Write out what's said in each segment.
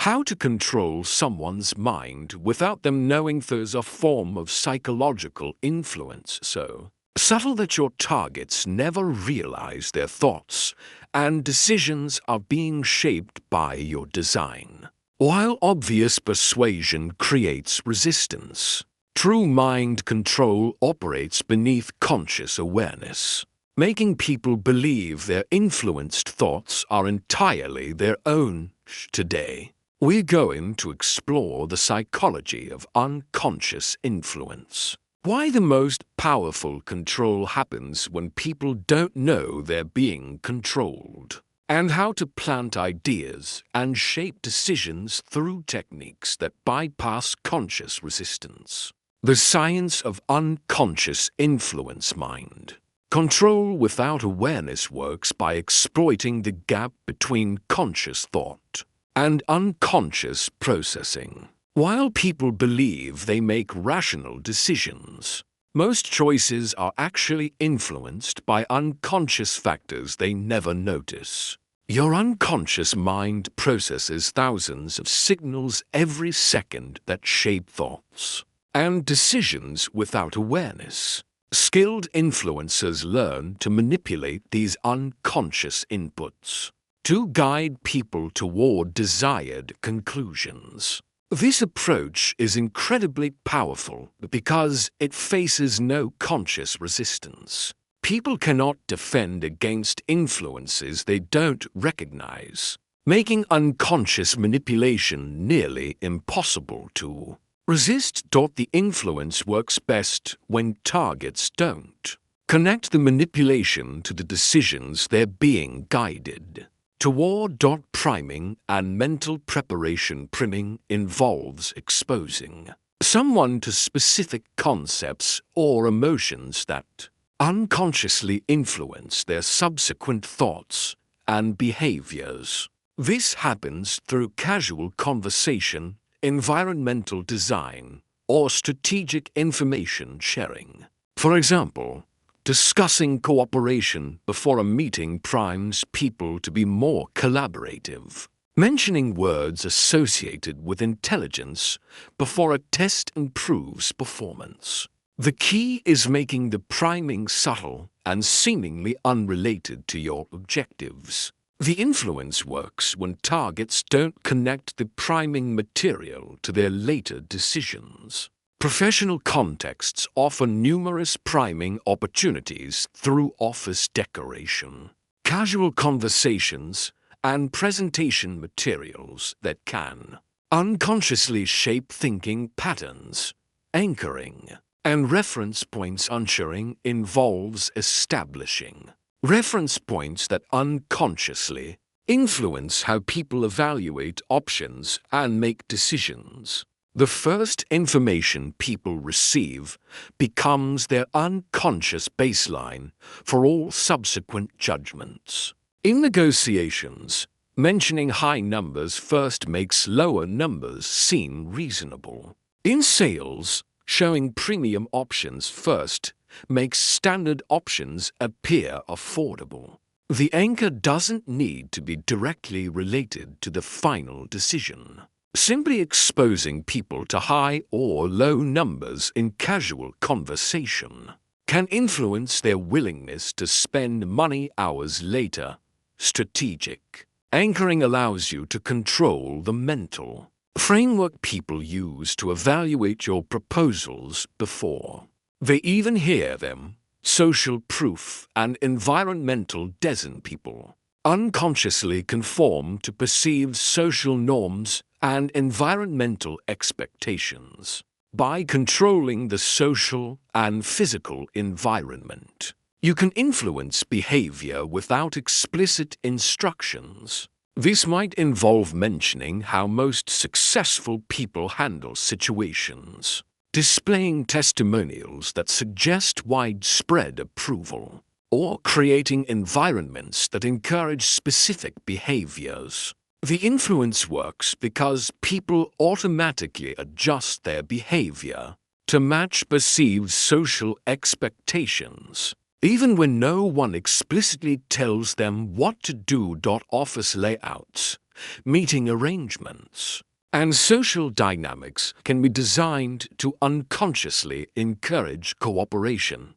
How to control someone's mind without them knowing there's a form of psychological influence so subtle that your targets never realize their thoughts and decisions are being shaped by your design. While obvious persuasion creates resistance, true mind control operates beneath conscious awareness, making people believe their influenced thoughts are entirely their own. Today, we're going to explore the psychology of unconscious influence. Why the most powerful control happens when people don't know they're being controlled, and how to plant ideas and shape decisions through techniques that bypass conscious resistance. The science of unconscious influence mind. Control without awareness works by exploiting the gap between conscious thought and unconscious processing. While people believe they make rational decisions, most choices are actually influenced by unconscious factors they never notice. Your unconscious mind processes thousands of signals every second that shape thoughts and decisions without awareness. Skilled influencers learn to manipulate these unconscious inputs to guide people toward desired conclusions. This approach is incredibly powerful because it faces no conscious resistance. People cannot defend against influences they don't recognize, making unconscious manipulation nearly impossible to resist. The influence works best when targets don't connect the manipulation to the decisions they're being guided toward. Priming and mental preparation. Priming involves exposing someone to specific concepts or emotions that unconsciously influence their subsequent thoughts and behaviors. This happens through casual conversation, environmental design, or strategic information sharing. For example, discussing cooperation before a meeting primes people to be more collaborative. Mentioning words associated with intelligence before a test improves performance. The key is making the priming subtle and seemingly unrelated to your objectives. The influence works when targets don't connect the priming material to their later decisions. Professional contexts offer numerous priming opportunities through office decoration, casual conversations, and presentation materials that can unconsciously shape thinking patterns. Anchoring and reference points. Anchoring involves establishing reference points that unconsciously influence how people evaluate options and make decisions. The first information people receive becomes their unconscious baseline for all subsequent judgments. In negotiations, mentioning high numbers first makes lower numbers seem reasonable. In sales, showing premium options first makes standard options appear affordable. The anchor doesn't need to be directly related to the final decision. Simply exposing people to high or low numbers in casual conversation can influence their willingness to spend money hours later. Strategic anchoring allows you to control the mental framework people use to evaluate your proposals before they even hear them. Social proof and environmental design. People unconsciously conform to perceived social norms and environmental expectations. By controlling the social and physical environment, you can influence behavior without explicit instructions. This might involve mentioning how most successful people handle situations, displaying testimonials that suggest widespread approval, or creating environments that encourage specific behaviors. The influence works because people automatically adjust their behavior to match perceived social expectations, even when no one explicitly tells them what to do. Office layouts meeting arrangements. And social dynamics can be designed to unconsciously encourage cooperation,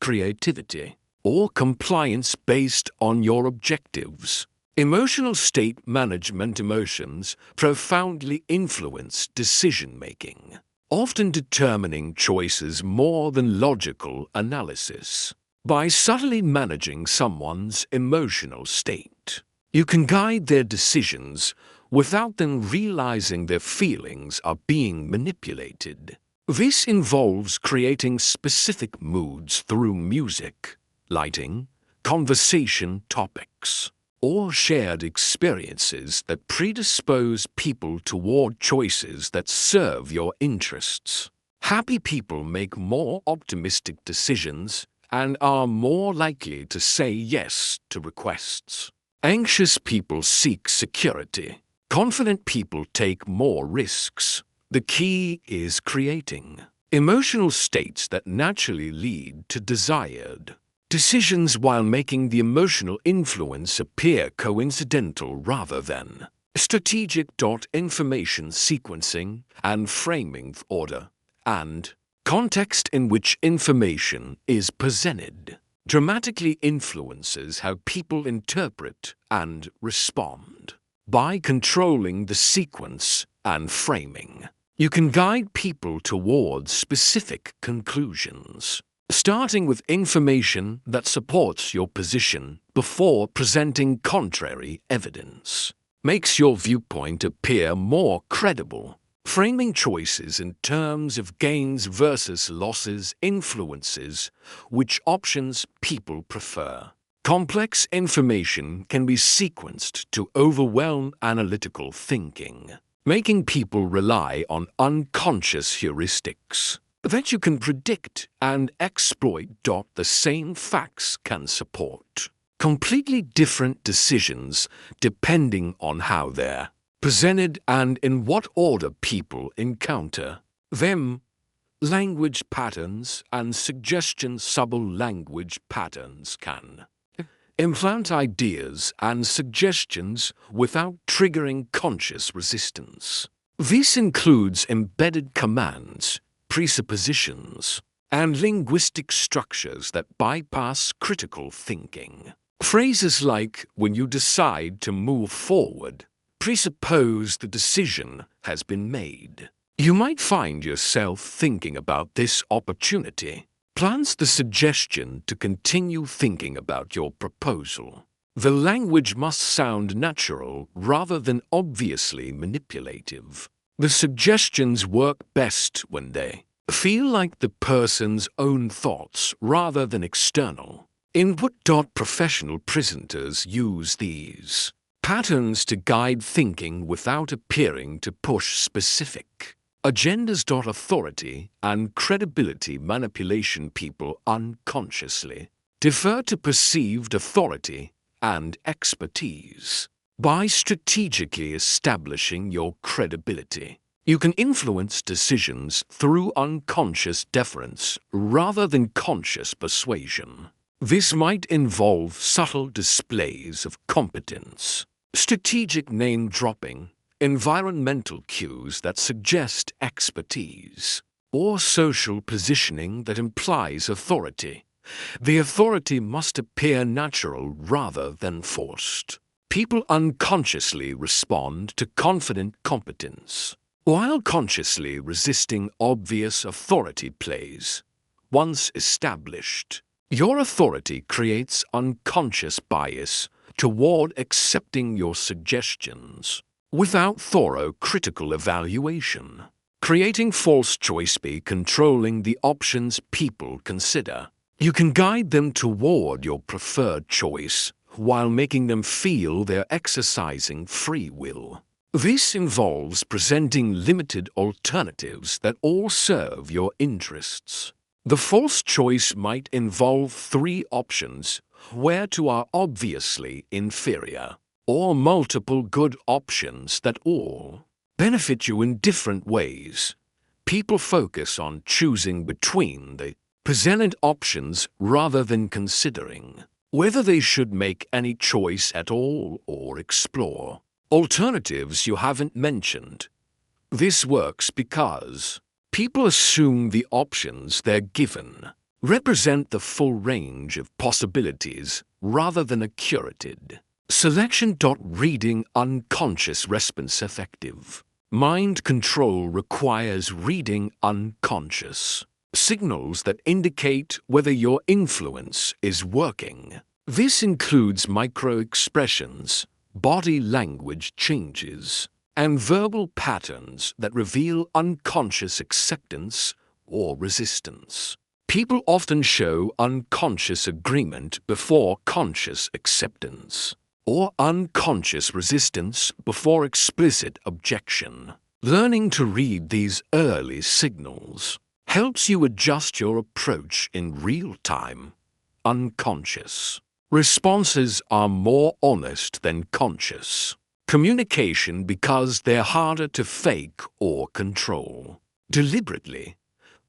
creativity, or compliance based on your objectives. Emotional state management. Emotions profoundly influence decision-making, often determining choices more than logical analysis. By subtly managing someone's emotional state, you can guide their decisions without them realizing their feelings are being manipulated. This involves creating specific moods through music, lighting, conversation topics, or shared experiences that predispose people toward choices that serve your interests. Happy people make more optimistic decisions and are more likely to say yes to requests. Anxious people seek security. Confident people take more risks. The key is creating emotional states that naturally lead to desired decisions while making the emotional influence appear coincidental rather than strategic. Information sequencing and framing order and context in which information is presented dramatically influences how people interpret and respond. By controlling the sequence and framing, you can guide people towards specific conclusions, starting with information that supports your position before presenting contrary evidence. Makes your viewpoint appear more credible. Framing choices in terms of gains versus losses influences which options people prefer. Complex information can be sequenced to overwhelm analytical thinking, making people rely on unconscious heuristics that you can predict and exploit. The same facts can support completely different decisions depending on how they're presented and in what order people encounter them. Language patterns and suggestions. Subtle language patterns can implant ideas and suggestions without triggering conscious resistance. This includes embedded commands, presuppositions, and linguistic structures that bypass critical thinking. Phrases like, "when you decide to move forward," presuppose the decision has been made. You might find yourself thinking about this opportunity. Plants the suggestion to continue thinking about your proposal. The language must sound natural rather than obviously manipulative. The suggestions work best when they feel like the person's own thoughts rather than external input. Professional presenters use these patterns to guide thinking without appearing to push specific agendas. Authority and credibility manipulation. People unconsciously defer to perceived authority and expertise. By strategically establishing your credibility, you can influence decisions through unconscious deference rather than conscious persuasion. This might involve subtle displays of competence, strategic name-dropping, environmental cues that suggest expertise, or social positioning that implies authority. The authority must appear natural rather than forced. People unconsciously respond to confident competence, while consciously resisting obvious authority plays. Once established, your authority creates unconscious bias toward accepting your suggestions without thorough critical evaluation, creating false choice by controlling the options people consider. You can guide them toward your preferred choice while making them feel they're exercising free will. This involves presenting limited alternatives that all serve your interests. The false choice might involve 3 options where 2 are obviously inferior, or multiple good options that all benefit you in different ways. People focus on choosing between the presented options rather than considering whether they should make any choice at all or explore alternatives you haven't mentioned. This works because people assume the options they're given represent the full range of possibilities rather than a curated selection. Reading unconscious response effective. Mind control requires reading unconscious signals that indicate whether your influence is working. This includes micro-expressions, body language changes, and verbal patterns that reveal unconscious acceptance or resistance. People often show unconscious agreement before conscious acceptance, or unconscious resistance before explicit objection. Learning to read these early signals helps you adjust your approach in real time. Unconscious responses are more honest than conscious communication because they're harder to fake or control. Deliberately,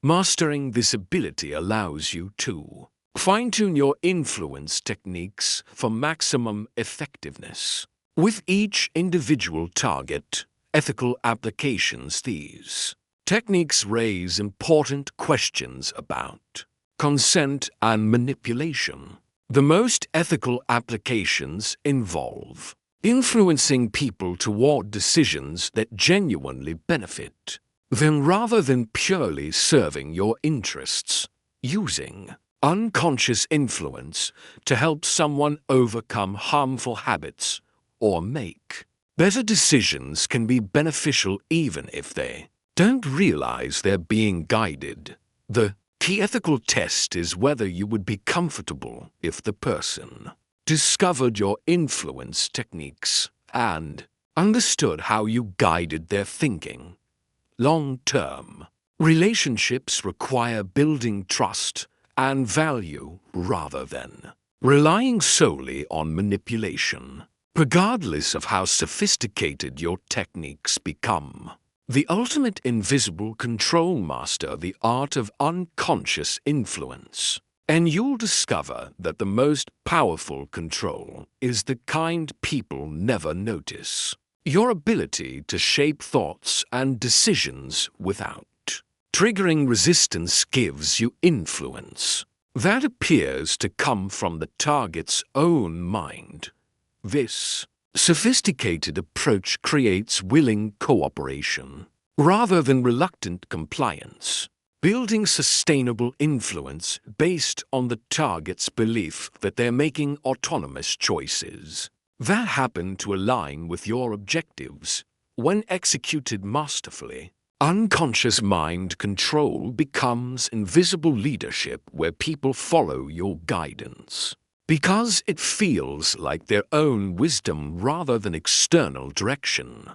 mastering this ability allows you to fine-tune your influence techniques for maximum effectiveness. With each individual target, ethical applications, these techniques raise important questions about consent and manipulation. The most ethical applications involve influencing people toward decisions that genuinely benefit them rather than purely serving your interests. Using unconscious influence to help someone overcome harmful habits or make better decisions can be beneficial even if they don't realize they're being guided. The key ethical test is whether you would be comfortable if the person discovered your influence techniques and understood how you guided their thinking. Long-term relationships require building trust and value rather than relying solely on manipulation. Regardless of how sophisticated your techniques become, the ultimate invisible control master the art of unconscious influence. And you'll discover that the most powerful control is the kind people never notice. Your ability to shape thoughts and decisions without triggering resistance gives you influence that appears to come from the target's own mind. This sophisticated approach creates willing cooperation rather than reluctant compliance, building sustainable influence based on the target's belief that they're making autonomous choices that happen to align with your objectives. When executed masterfully, unconscious mind control becomes invisible leadership where people follow your guidance because it feels like their own wisdom rather than external direction.